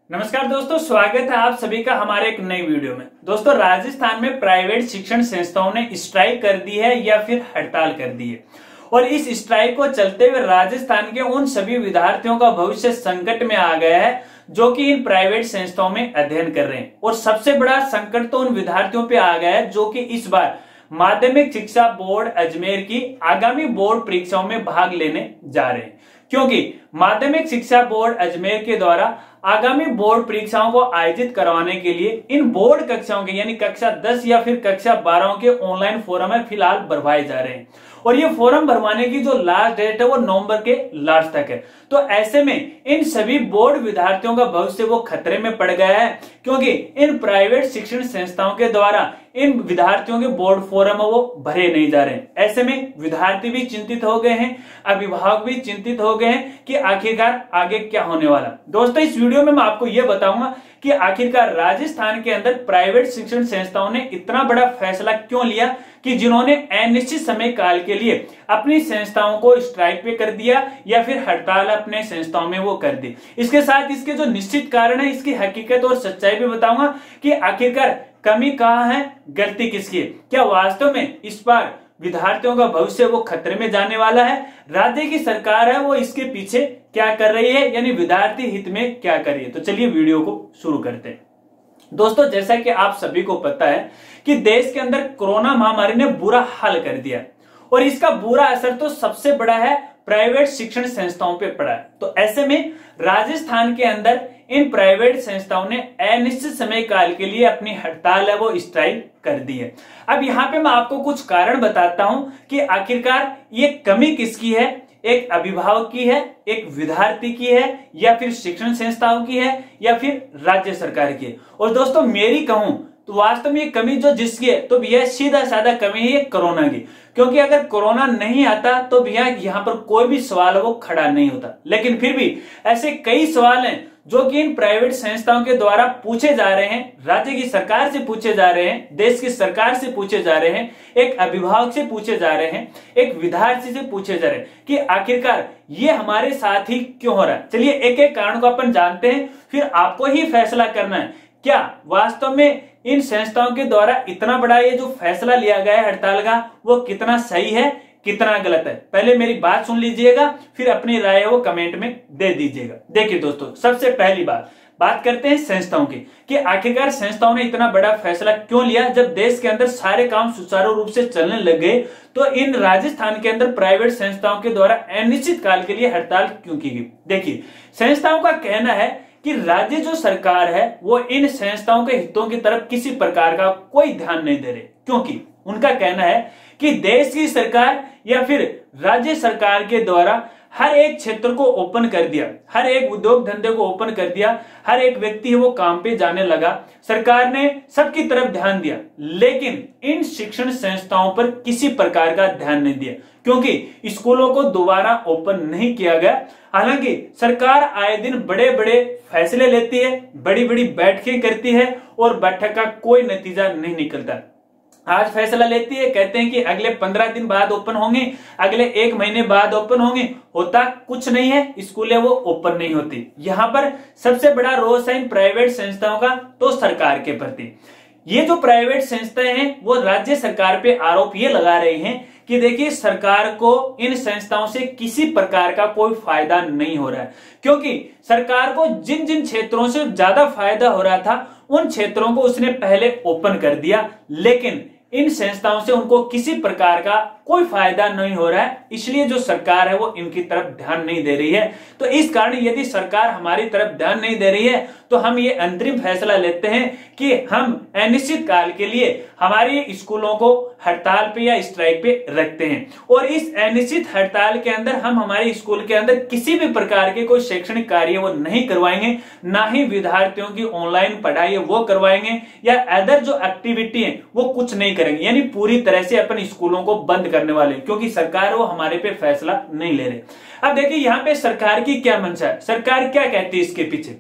नमस्कार दोस्तों, स्वागत है आप सभी का हमारे एक नई वीडियो में। दोस्तों, राजस्थान में प्राइवेट शिक्षण संस्थाओं ने स्ट्राइक कर दी है या फिर हड़ताल कर दी है और इस स्ट्राइक को चलते हुए राजस्थान के उन सभी विद्यार्थियों का भविष्य संकट में आ गया है जो कि इन प्राइवेट संस्थाओं में अध्ययन कर रहे हैं। और सबसे बड़ा संकट तो उन विद्यार्थियों पे आ गया है जो कि इस बार माध्यमिक शिक्षा बोर्ड अजमेर की आगामी बोर्ड परीक्षाओं में भाग लेने जा रहे हैं, क्योंकि माध्यमिक शिक्षा बोर्ड अजमेर के द्वारा आगामी बोर्ड परीक्षाओं को आयोजित करवाने के लिए इन बोर्ड कक्षाओं के यानी कक्षा 10 या फिर कक्षा 12 के ऑनलाइन फोरम है फिलहाल भरवाए जा रहे हैं और ये फॉर्म भरवाने की जो लास्ट डेट है वो नवंबर के लास्ट तक है। तो ऐसे में इन सभी बोर्ड विद्यार्थियों का भविष्य वो खतरे में पड़ गया है, क्योंकि इन प्राइवेट शिक्षण संस्थाओं के द्वारा इन विद्यार्थियों के बोर्ड फॉर्म वो भरे नहीं जा रहे हैं। ऐसे में विद्यार्थी भी चिंतित हो गए हैं, अभिभावक भी चिंतित हो गए हैं कि आखिरकार आगे क्या होने वाला। दोस्तों, इस वीडियो में मैं आपको यह बताऊंगा कि आखिरकार राजस्थान के अंदर प्राइवेट शिक्षण संस्थाओं ने इतना बड़ा फैसला क्यों लिया कि जिन्होंने अनिश्चित समय काल के लिए अपनी संस्थाओं को स्ट्राइक पे कर दिया या फिर हड़ताल अपने संस्थाओं में वो कर दी। इसके साथ इसके जो निश्चित कारण है, इसकी हकीकत और सच्चाई भी बताऊंगा कि आखिरकार कमी कहां है, गलती किसकी है। क्या वास्तव में इस बार विद्यार्थियों का भविष्य वो खतरे में जाने वाला है, राज्य की सरकार है वो इसके पीछे क्या कर रही है, यानी विद्यार्थी हित में क्या कर रही है। तो चलिए वीडियो को शुरू करते हैं। दोस्तों, जैसा कि आप सभी को पता है कि देश के अंदर कोरोना महामारी ने बुरा हाल कर दिया और इसका बुरा असर तो सबसे बड़ा है प्राइवेट शिक्षण संस्थाओं पे पड़ा है। तो ऐसे में राजस्थान के अंदर इन प्राइवेट संस्थाओं ने अनिश्चित समय काल के लिए अपनी हड़ताल है वो स्ट्राइक कर दी है। अब यहाँ पे मैं आपको कुछ कारण बताता हूं कि आखिरकार ये कमी किसकी है, एक अभिभावक की है, एक विद्यार्थी की है, या फिर शिक्षण संस्थाओं की है, या फिर राज्य सरकार की है। और दोस्तों, मेरी कहूं तो वास्तव में ये कमी जो जिसकी है तो भैया सीधा साधा कमी है ये कोरोना की, क्योंकि अगर कोरोना नहीं आता तो भैया यहाँ पर कोई भी सवाल वो खड़ा नहीं होता। लेकिन फिर भी ऐसे कई सवाल हैं जो कि इन प्राइवेट संस्थाओं के द्वारा पूछे जा रहे हैं, राज्य की सरकार से पूछे जा रहे हैं, देश की सरकार से पूछे जा रहे हैं, एक अभिभावक से पूछे जा रहे हैं, एक विद्यार्थी से पूछे जा रहे हैं कि आखिरकार ये हमारे साथ ही क्यों हो रहा है। चलिए एक एक कारण को अपन जानते हैं, फिर आपको ही फैसला करना है क्या वास्तव में इन संस्थाओं के द्वारा इतना बड़ा ये जो फैसला लिया गया है हड़ताल का वो कितना सही है, कितना गलत है। पहले मेरी बात सुन लीजिएगा, फिर अपनी राय वो कमेंट में दे दीजिएगा। देखिए दोस्तों, सबसे पहली बात करते हैं संस्थाओं की कि आखिरकार संस्थाओं ने इतना बड़ा फैसला क्यों लिया। जब देश के अंदर सारे काम सुचारू रूप से चलने लग गए तो इन राजस्थान के अंदर प्राइवेट संस्थाओं के द्वारा अनिश्चित काल के लिए हड़ताल क्यों की गई। देखिए, संस्थाओं का कहना है कि राज्य जो सरकार है वो इन संस्थाओं के हितों की तरफ किसी प्रकार का कोई ध्यान नहीं दे रहे, क्योंकि उनका कहना है कि देश की सरकार या फिर राज्य सरकार के द्वारा हर एक क्षेत्र को ओपन कर दिया, हर एक उद्योग धंधे को ओपन कर दिया, हर एक व्यक्ति वो काम पे जाने लगा, सरकार ने सबकी तरफ ध्यान दिया, लेकिन इन शिक्षण संस्थाओं पर किसी प्रकार का ध्यान नहीं दिया, क्योंकि स्कूलों को दोबारा ओपन नहीं किया गया। हालांकि सरकार आए दिन बड़े बड़े फैसले लेती है, बड़ी बड़ी बैठकें करती है और बैठक का कोई नतीजा नहीं निकलता। आज फैसला लेती है, कहते हैं कि अगले 15 दिन बाद ओपन होंगे, अगले 1 महीने बाद ओपन होंगे, होता कुछ नहीं है, स्कूलें वो ओपन नहीं होती। यहाँ पर सबसे बड़ा रोष है इन प्राइवेट संस्थाओं का तो सरकार के प्रति। ये जो प्राइवेट संस्थाएं हैं वो राज्य सरकार पे आरोप ये लगा रहे हैं कि देखिए, सरकार को इन संस्थाओं से किसी प्रकार का कोई फायदा नहीं हो रहा है, क्योंकि सरकार को जिन जिन क्षेत्रों से ज्यादा फायदा हो रहा था उन क्षेत्रों को उसने पहले ओपन कर दिया, लेकिन इन संस्थाओं से उनको किसी प्रकार का कोई फायदा नहीं हो रहा है, इसलिए जो सरकार है वो इनकी तरफ ध्यान नहीं दे रही है। तो इस कारण यदि सरकार हमारी तरफ ध्यान नहीं दे रही है तो हम ये अंतरिम फैसला लेते हैं कि हम अनिश्चित काल के लिए हमारी स्कूलों को हड़ताल पे या स्ट्राइक पे रखते हैं और इस अनिश्चित हड़ताल के अंदर हम हमारे स्कूल के अंदर किसी भी प्रकार के कोई शैक्षणिक कार्य वो नहीं करवाएंगे, ना ही विद्यार्थियों की ऑनलाइन पढ़ाई वो करवाएंगे या अदर जो एक्टिविटी है वो कुछ नहीं करेंगे, यानी पूरी तरह से अपन स्कूलों को बंद करने वाले, क्योंकि सरकार वो हमारे पे फैसला नहीं ले रहे। अब देखिए यहाँ पे सरकार की क्या मंशा है, सरकार क्या कहती है इसके पीछे।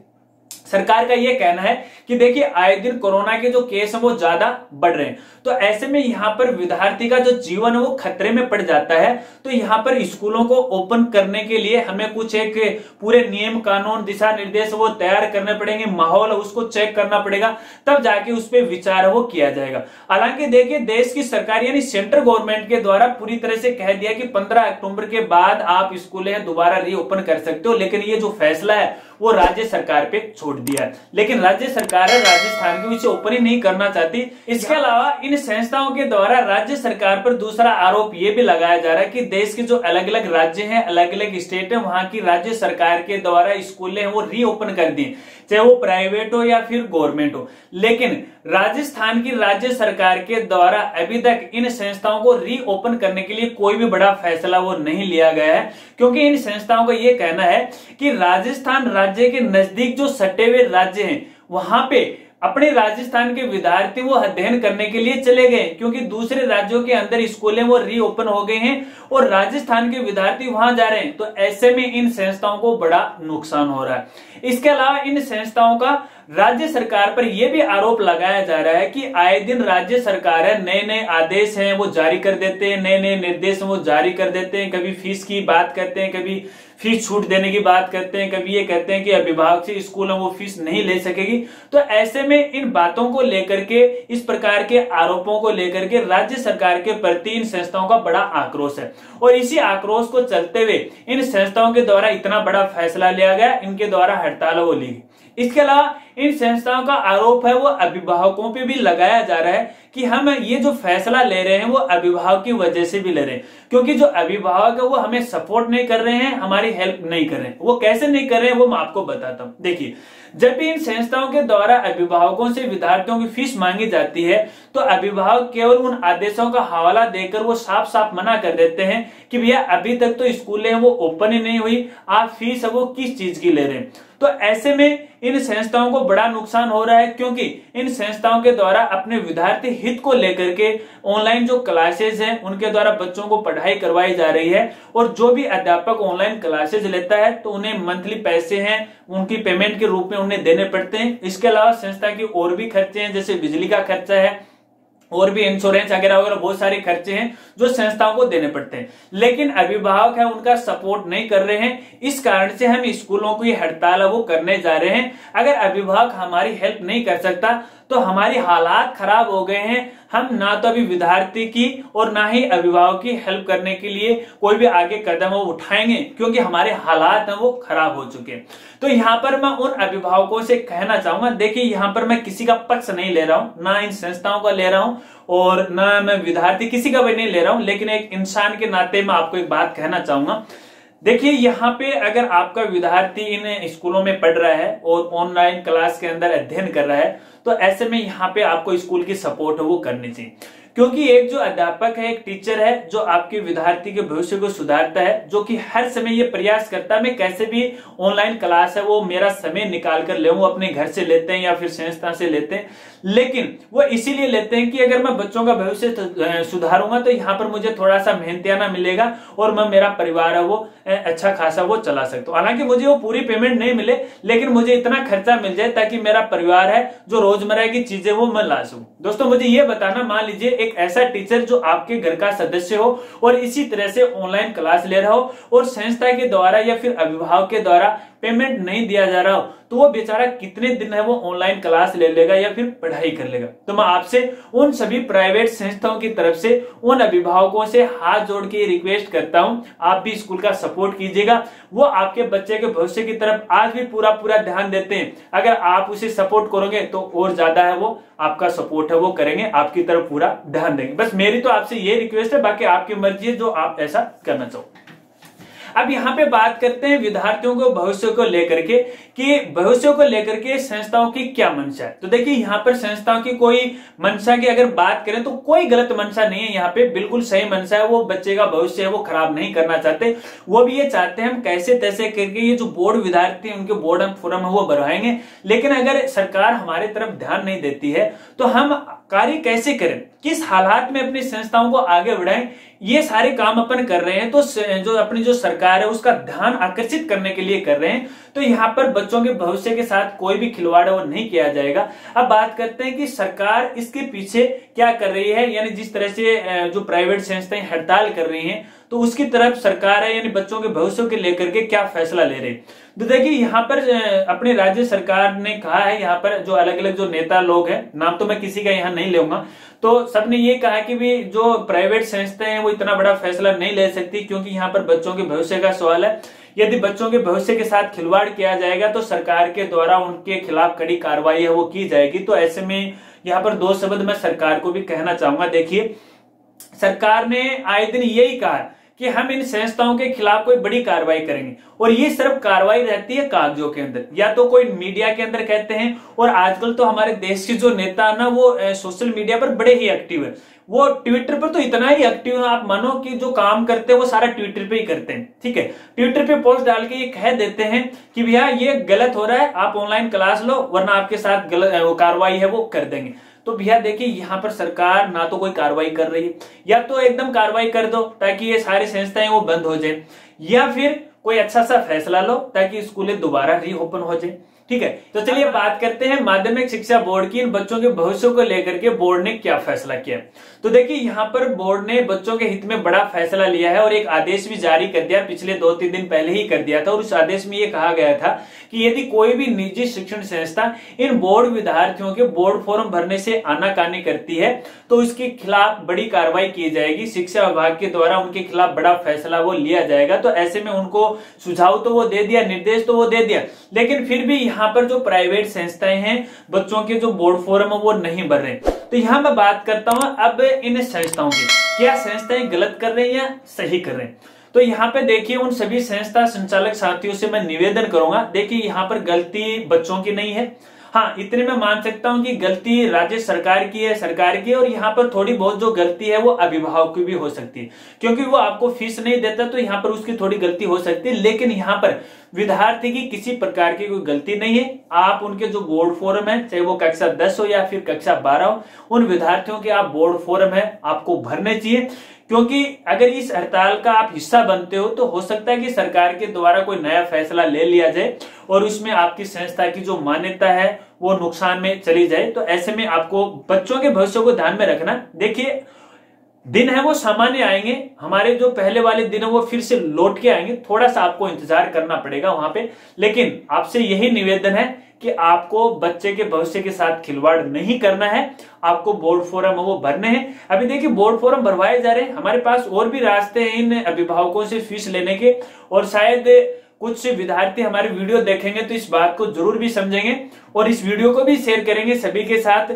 सरकार का यह कहना है कि देखिए आए दिन कोरोना के जो केस हैं वो ज्यादा बढ़ रहे हैं, तो ऐसे में यहाँ पर विद्यार्थी का जो जीवन है वो खतरे में पड़ जाता है। तो यहाँ पर स्कूलों को ओपन करने के लिए हमें कुछ एक पूरे नियम कानून दिशा निर्देश वो तैयार करने पड़ेंगे, माहौल उसको चेक करना पड़ेगा, तब जाके उस पर विचार वो किया जाएगा। हालांकि देखिए देश की सरकार यानी सेंट्रल गवर्नमेंट के द्वारा पूरी तरह से कह दिया कि 15 अक्टूबर के बाद आप स्कूलें दोबारा रीओपन कर सकते हो, लेकिन ये जो फैसला है वो राज्य सरकार पे छोड़ दिया है। लेकिन राज्य सरकार है राजस्थान की इसे ओपन ही नहीं करना चाहती। इसके अलावा इन संस्थाओं के द्वारा राज्य सरकार पर दूसरा आरोप ये भी लगाया जा रहा है कि देश के जो अलग अलग राज्य हैं, अलग अलग स्टेट है, वहां की राज्य सरकार के द्वारा स्कूलें वो रीओपन कर दी, चाहे वो प्राइवेट हो या फिर गवर्नमेंट हो। लेकिन राजस्थान की राज्य सरकार के द्वारा अभी तक इन संस्थाओं को रीओपन करने के लिए कोई भी बड़ा फैसला वो नहीं लिया गया है, क्योंकि इन संस्थाओं का ये कहना है कि राजस्थान राज्य के नजदीक जो सटे हुए राज्य हैं वहां पे अपने राजस्थान के विद्यार्थी वो अध्ययन करने के लिए चले गए, क्योंकि दूसरे राज्यों के अंदर स्कूलें वो रीओपन हो गए हैं और राजस्थान के विद्यार्थी वहां जा रहे हैं। तो ऐसे में इन संस्थाओं को बड़ा नुकसान हो रहा है। इसके अलावा इन संस्थाओं का राज्य सरकार पर यह भी आरोप लगाया जा रहा है कि आए दिन राज्य सरकार है नए नए आदेश हैं वो जारी कर देते हैं, नए नए निर्देश वो जारी कर देते हैं, कभी फीस की बात करते हैं, कभी फीस छूट देने की बात करते हैं, कभी ये कहते हैं कि अभिभावक से स्कूल वो फीस नहीं ले सकेगी। तो ऐसे में इन बातों को लेकर के, इस प्रकार के आरोपों को लेकर के राज्य सरकार के प्रति इन संस्थाओं का बड़ा आक्रोश है और इसी आक्रोश को चलते हुए इन संस्थाओं के द्वारा इतना बड़ा फैसला लिया गया, इनके द्वारा हड़ताल वो ली गई। इसके अलावा इन संस्थाओं का आरोप है वो अभिभावकों पे भी लगाया जा रहा है कि हम ये जो फैसला ले रहे हैं वो अभिभावक की वजह से भी ले रहे हैं, क्योंकि जो अभिभावक है वो हमें सपोर्ट नहीं कर रहे हैं, हमारी हेल्प नहीं कर रहे हैं। वो कैसे नहीं कर रहे हैं वो मैं आपको बताता हूं। देखिए जब भी इन संस्थाओं के द्वारा अभिभावकों से विद्यार्थियों की फीस मांगी जाती है तो अभिभावक केवल उन आदेशों का हवाला देकर वो साफ साफ मना कर देते हैं कि भैया अभी तक तो स्कूलें वो ओपन ही नहीं हुई, आप फीस वो किस चीज की ले रहे हैं। तो ऐसे में इन संस्थाओं को बड़ा नुकसान हो रहा है, क्योंकि इन संस्थाओं के द्वारा अपने विद्यार्थी हित को लेकर के ऑनलाइन जो क्लासेस हैं उनके द्वारा बच्चों को पढ़ाई करवाई जा रही है और जो भी अध्यापक ऑनलाइन क्लासेस लेता है तो उन्हें मंथली पैसे हैं उनकी पेमेंट के रूप में उन्हें देने पड़ते हैं। इसके अलावा संस्था की और भी खर्चे हैं, जैसे बिजली का खर्चा है और भी इंश्योरेंस वगैरह वगैरह बहुत सारे खर्चे हैं जो संस्थाओं को देने पड़ते हैं। लेकिन अभिभावक है उनका सपोर्ट नहीं कर रहे हैं, इस कारण से हम स्कूलों की हड़ताल वो करने जा रहे हैं। अगर अभिभावक हमारी हेल्प नहीं कर सकता तो हमारी हालात खराब हो गए हैं, हम ना तो अभी विद्यार्थी की और ना ही अभिभावक की हेल्प करने के लिए कोई भी आगे कदम वो उठाएंगे, क्योंकि हमारे हालात हैं वो खराब हो चुके हैं। तो यहाँ पर मैं उन अभिभावकों से कहना चाहूंगा, देखिए यहाँ पर मैं किसी का पक्ष नहीं ले रहा हूं, ना इन संस्थाओं का ले रहा हूं और ना मैं विद्यार्थी किसी का भी नहीं ले रहा हूं, लेकिन एक इंसान के नाते मैं आपको एक बात कहना चाहूंगा। देखिए यहाँ पे अगर आपका विद्यार्थी इन स्कूलों में पढ़ रहा है और ऑनलाइन क्लास के अंदर अध्ययन कर रहा है तो ऐसे में यहाँ पे आपको स्कूल की सपोर्ट वो करनी चाहिए, क्योंकि एक जो अध्यापक है, एक टीचर है जो आपके विद्यार्थी के भविष्य को सुधारता है, जो कि हर समय ये प्रयास करता है मैं कैसे भी ऑनलाइन क्लास है वो मेरा समय निकाल कर ले, वो अपने घर से लेते हैं या फिर संस्था से लेते हैं, लेकिन वो इसीलिए लेते हैं कि अगर मैं बच्चों का भविष्य सुधारूंगा तो यहाँ पर मुझे थोड़ा सा मेहनतियाना मिलेगा और मैं मेरा परिवार है वो अच्छा खासा वो चला सकता हूँ। हालांकि मुझे वो पूरी पेमेंट नहीं मिले, लेकिन मुझे इतना खर्चा मिल जाए ताकि मेरा परिवार है जो रोजमर्रा की चीजें वो मैं ला सकूं। दोस्तों मुझे ये बताना, मान लीजिए एक ऐसा टीचर जो आपके घर का सदस्य हो और इसी तरह से ऑनलाइन क्लास ले रहा हो और संस्था के द्वारा या फिर अभिभावक के द्वारा पेमेंट नहीं दिया जा रहा हो, तो वो बेचारा कितने दिन है वो ऑनलाइन क्लास ले लेगा या फिर पढ़ाई कर लेगा। तो मैं आपसे उन सभी प्राइवेट संस्थाओं की तरफ से उन अभिभावकों से हाथ जोड़ के रिक्वेस्ट करता हूं, आप भी स्कूल का सपोर्ट कीजिएगा। वो आपके बच्चे के भविष्य की तरफ आज भी पूरा पूरा ध्यान देते हैं, अगर आप उसे सपोर्ट करोगे तो और ज्यादा है वो आपका सपोर्ट है वो करेंगे, आपकी तरफ पूरा ध्यान देंगे। बस मेरी तो आपसे ये रिक्वेस्ट है, बाकी आपकी मर्जी है जो आप ऐसा करना चाहो। अब यहाँ पे बात करते हैं विद्यार्थियों को भविष्य को लेकर के कि भविष्य को लेकर के संस्थाओं की क्या मंशा है। तो देखिए यहाँ पर संस्थाओं की कोई मंशा की अगर बात करें तो कोई गलत मंशा नहीं है, यहाँ पे बिल्कुल सही मंशा है। वो बच्चे का भविष्य है वो खराब नहीं करना चाहते, वो भी ये चाहते हैं हम कैसे तैसे करके ये जो बोर्ड विद्यार्थी उनके बोर्ड एंड फोरम है वो बढ़ाएंगे। लेकिन अगर सरकार हमारे तरफ ध्यान नहीं देती है तो हम कार्य कैसे करें, किस हालात में अपनी संस्थाओं को आगे बढ़ाएं, ये सारे काम अपन कर रहे हैं तो जो अपनी जो सरकार है उसका ध्यान आकर्षित करने के लिए कर रहे हैं। तो यहाँ पर बच्चों के भविष्य के साथ कोई भी खिलवाड़ वो नहीं किया जाएगा। अब बात करते हैं कि सरकार इसके पीछे क्या कर रही है, यानी जिस तरह से जो प्राइवेट संस्थाएं हड़ताल कर रही हैं तो उसकी तरफ सरकार है यानी बच्चों के भविष्य के लेकर के क्या फैसला ले रही है। तो देखिए यहाँ पर अपने राज्य सरकार ने कहा है, यहाँ पर जो अलग अलग जो नेता लोग हैं, नाम तो मैं किसी का यहाँ नहीं लूंगा, तो सबने ये कहा कि भी जो प्राइवेट संस्थाएं हैं वो इतना बड़ा फैसला नहीं ले सकती, क्योंकि यहाँ पर बच्चों के भविष्य का सवाल है। यदि बच्चों के भविष्य के साथ खिलवाड़ किया जाएगा तो सरकार के द्वारा उनके खिलाफ कड़ी कार्रवाई है वो की जाएगी। तो ऐसे में यहाँ पर दो शब्द मैं सरकार को भी कहना चाहूंगा। देखिए, सरकार ने आए दिन यही कहा कि हम इन संस्थाओं के खिलाफ कोई बड़ी कार्रवाई करेंगे, और ये सिर्फ कार्रवाई रहती है कागजों के अंदर या तो कोई मीडिया के अंदर कहते हैं। और आजकल तो हमारे देश के जो नेता ना वो सोशल मीडिया पर बड़े ही एक्टिव है, वो ट्विटर पर तो इतना ही एक्टिव है, आप मानो कि जो काम करते हैं वो सारा ट्विटर पे ही करते हैं। ठीक है, ट्विटर पे पोस्ट डाल के ये कह देते हैं कि भैया ये गलत हो रहा है, आप ऑनलाइन क्लास लो वरना आपके साथ गलत कार्रवाई है वो कर देंगे। तो भैया देखिए यहाँ पर सरकार ना तो कोई कार्रवाई कर रही है, या तो एकदम कार्रवाई कर दो ताकि ये सारी संस्थाएं वो बंद हो जाए, या फिर कोई अच्छा सा फैसला लो ताकि स्कूलें दोबारा रीओपन हो जाए। ठीक है, तो चलिए बात करते हैं माध्यमिक शिक्षा बोर्ड की इन बच्चों के भविष्य को लेकर के बोर्ड ने क्या फैसला किया। तो देखिए यहाँ पर बोर्ड ने बच्चों के हित में बड़ा फैसला लिया है और एक आदेश भी जारी कर दिया, पिछले 2-3 दिन पहले ही कर दिया था। और उस आदेश में ये कहा गया था कि यदि कोई भी निजी शिक्षण संस्था इन बोर्ड विद्यार्थियों के बोर्ड फॉर्म भरने से आनाकानी करती है तो उसके खिलाफ बड़ी कार्रवाई की जाएगी। शिक्षा विभाग के द्वारा उनके खिलाफ बड़ा फैसला वो लिया जाएगा। तो ऐसे में उनको सुझाव तो वो दे दिया, निर्देश तो वो दे दिया, लेकिन फिर भी यहाँ पर जो प्राइवेट संस्थाएं हैं बच्चों के जो बोर्ड फॉर्म है वो नहीं भर रहे। तो यहाँ मैं बात करता हूं अब इन संस्थाओं की, क्या संस्थाएं गलत कर रहे हैं या सही कर रहे हैं। तो यहाँ पे देखिए उन सभी संस्था संचालक साथियों से मैं निवेदन करूंगा, देखिए यहाँ पर गलती बच्चों की नहीं है। हाँ, इतने में मान सकता हूं कि गलती राज्य सरकार की है, सरकार की, और यहाँ पर थोड़ी बहुत जो गलती है वो अभिभावक की भी हो सकती है, क्योंकि वो आपको फीस नहीं देता तो यहाँ पर उसकी थोड़ी गलती हो सकती है। लेकिन यहाँ पर विद्यार्थी की किसी प्रकार की कोई गलती नहीं है। आप उनके जो बोर्ड फॉर्म है, चाहे वो कक्षा 10 हो या फिर कक्षा 12 हो, उन विद्यार्थियों के आप बोर्ड फॉर्म है आपको भरने चाहिए, क्योंकि अगर इस हड़ताल का आप हिस्सा बनते हो तो हो सकता है कि सरकार के द्वारा कोई नया फैसला ले लिया जाए और उसमें आपकी संस्था की जो मान्यता है वो नुकसान में चली जाए। तो ऐसे में आपको बच्चों के भविष्य को ध्यान में रखना। देखिए दिन है वो सामान्य आएंगे, हमारे जो पहले वाले दिन है वो फिर से लौट के आएंगे, थोड़ा सा आपको इंतजार करना पड़ेगा वहां पे। लेकिन आपसे यही निवेदन है कि आपको बच्चे के भविष्य के साथ खिलवाड़ नहीं करना है, आपको बोर्ड फॉर्म वो भरने हैं। अभी देखिए बोर्ड फॉर्म भरवाए जा रहे हैं, हमारे पास और भी रास्ते हैं इन अभिभावकों से फीस लेने के, और शायद कुछ विद्यार्थी हमारे वीडियो देखेंगे तो इस बात को जरूर भी समझेंगे और इस वीडियो को भी शेयर करेंगे सभी के साथ,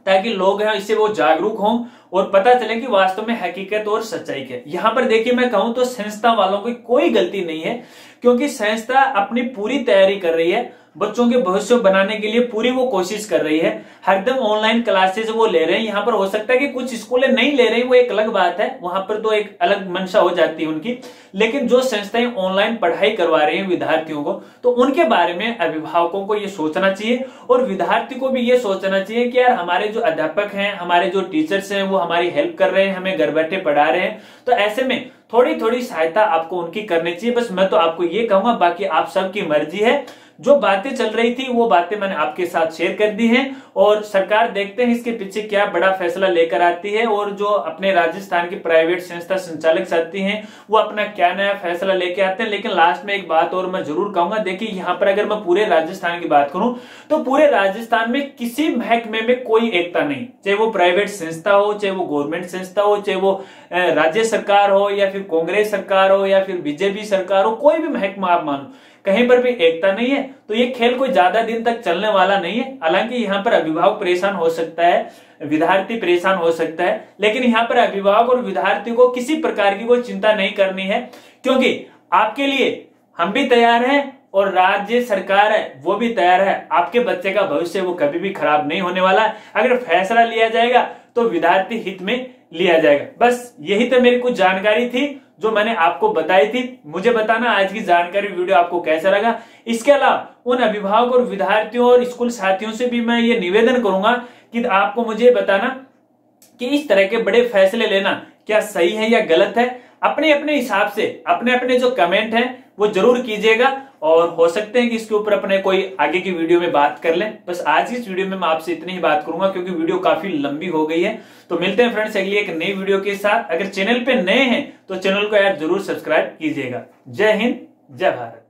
ताकि लोग हैं इससे वो जागरूक हों और पता चले कि वास्तव में हकीकत और सच्चाई क्या है। यहाँ पर देखिए मैं कहूं तो संस्था वालों की कोई गलती नहीं है, क्योंकि संस्था अपनी पूरी तैयारी कर रही है, बच्चों के भविष्य बनाने के लिए पूरी वो कोशिश कर रही है, हरदम ऑनलाइन क्लासेस वो ले रहे हैं। यहाँ पर हो सकता है कि कुछ स्कूलें नहीं ले रही, वो एक अलग बात है, वहां पर तो एक अलग मंशा हो जाती है उनकी। लेकिन जो संस्थाएं ऑनलाइन पढ़ाई करवा रही हैं विद्यार्थियों को, तो उनके बारे में अभिभावकों को ये सोचना चाहिए और विद्यार्थी को भी ये सोचना चाहिए कि यार हमारे जो अध्यापक हैं, हमारे जो टीचर्स हैं, वो हमारी हेल्प कर रहे हैं, हमें घर बैठे पढ़ा रहे हैं, तो ऐसे में थोड़ी थोड़ी सहायता आपको उनकी करनी चाहिए। बस मैं तो आपको ये कहूंगा, बाकी आप सबकी मर्जी है। जो बातें चल रही थी वो बातें मैंने आपके साथ शेयर कर दी हैं, और सरकार देखते हैं इसके पीछे क्या बड़ा फैसला लेकर आती है, और जो अपने राजस्थान की प्राइवेट संस्था संचालक साथी हैं वो अपना क्या नया फैसला लेके आते हैं। लेकिन लास्ट में एक बात और मैं जरूर कहूंगा, देखिए यहाँ पर अगर मैं पूरे राजस्थान की बात करूं तो पूरे राजस्थान में किसी महकमे में कोई एकता नहीं, चाहे वो प्राइवेट संस्था हो, चाहे वो गवर्नमेंट संस्था हो, चाहे वो राज्य सरकार हो या फिर कांग्रेस सरकार हो या फिर बीजेपी सरकार हो, कोई भी महकमा आप मानो, कहीं पर भी एकता नहीं है। तो ये खेल कोई ज्यादा दिन तक चलने वाला नहीं है। हालांकि यहाँ पर अभिभावक परेशान हो सकता है, विद्यार्थी परेशान हो सकता है, लेकिन यहाँ पर अभिभावक और विद्यार्थी को किसी प्रकार की कोई चिंता नहीं करनी है, क्योंकि आपके लिए हम भी तैयार हैं और राज्य सरकार है वो भी तैयार है। आपके बच्चे का भविष्य वो कभी भी खराब नहीं होने वाला है। अगर फैसला लिया जाएगा तो विद्यार्थी हित में लिया जाएगा। बस यही तो मेरी कुछ जानकारी थी जो मैंने आपको बताई थी। मुझे बताना आज की जानकारी वीडियो आपको कैसा लगा। इसके अलावा उन अभिभावक और विद्यार्थियों और स्कूल साथियों से भी मैं ये निवेदन करूंगा कि आपको मुझे बताना कि इस तरह के बड़े फैसले लेना क्या सही है या गलत है, अपने अपने हिसाब से अपने अपने जो कमेंट है वो जरूर कीजिएगा। और हो सकते हैं कि इसके ऊपर अपने कोई आगे की वीडियो में बात कर लें। बस आज की इस वीडियो में मैं आपसे इतनी ही बात करूंगा क्योंकि वीडियो काफी लंबी हो गई है। तो मिलते हैं फ्रेंड्स अगली एक नई वीडियो के साथ। अगर चैनल पे नए हैं तो चैनल को यार जरूर सब्सक्राइब कीजिएगा। जय हिंद, जय भारत।